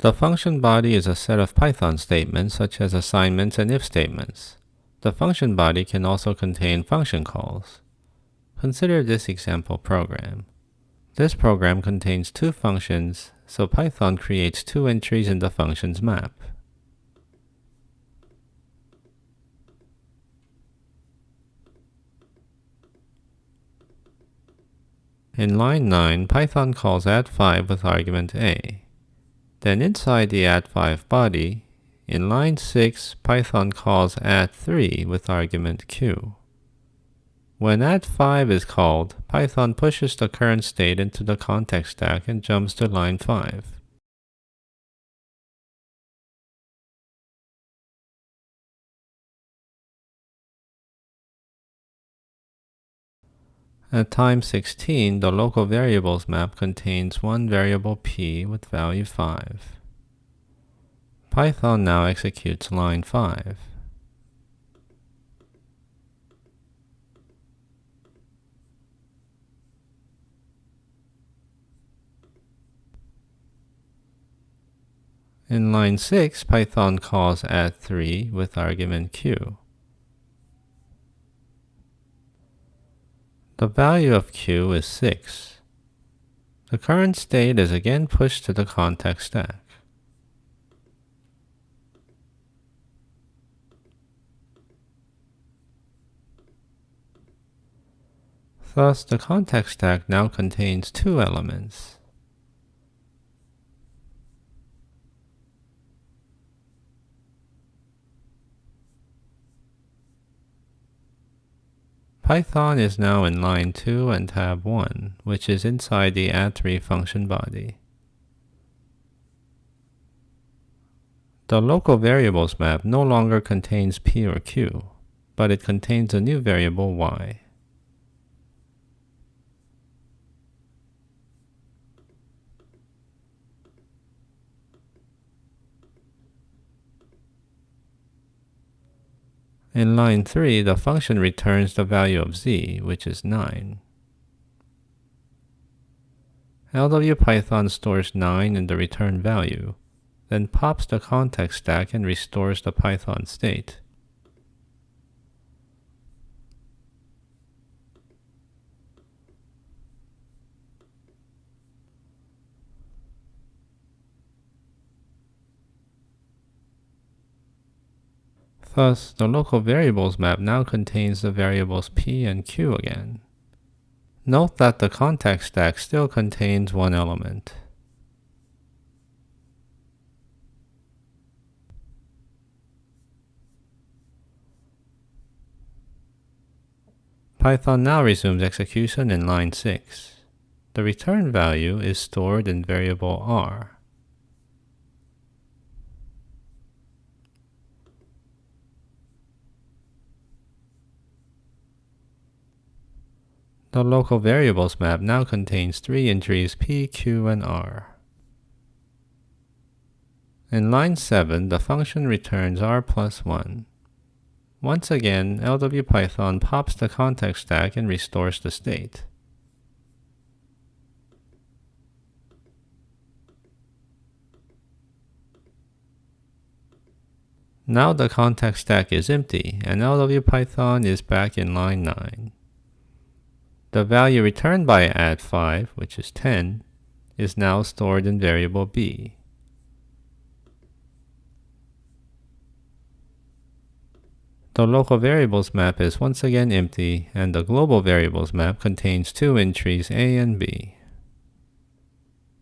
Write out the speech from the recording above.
The function body is a set of Python statements such as assignments and if statements. The function body can also contain function calls. Consider this example program. This program contains two functions, so Python creates two entries in the functions map. In line 9, Python calls add5 with argument a. Then inside the add5 body, in line 6, Python calls add3 with argument q. When add5 is called, Python pushes the current state into the context stack and jumps to line 5. At time 16, the local variables map contains one variable p with value 5. Python now executes line 5. In line 6, Python calls add3 with argument q. The value of q is 6. The current state is again pushed to the context stack. Thus, the context stack now contains two elements. Python is now in line 2 and tab 1, which is inside the add3 function body. The local variables map no longer contains p or q, but it contains a new variable y. In line 3, the function returns the value of z, which is 9. LWPython stores 9 in the return value, then pops the context stack and restores the Python state. Thus, the local variables map now contains the variables p and q again. Note that the context stack still contains one element. Python now resumes execution in line 6. The return value is stored in variable r. The local variables map now contains three entries p, q, and r. In line 7, the function returns r plus 1. Once again, LWPython pops the context stack and restores the state. Now the context stack is empty, and LWPython is back in line 9. The value returned by add5, which is 10, is now stored in variable b. The local variables map is once again empty, and the global variables map contains two entries a and b.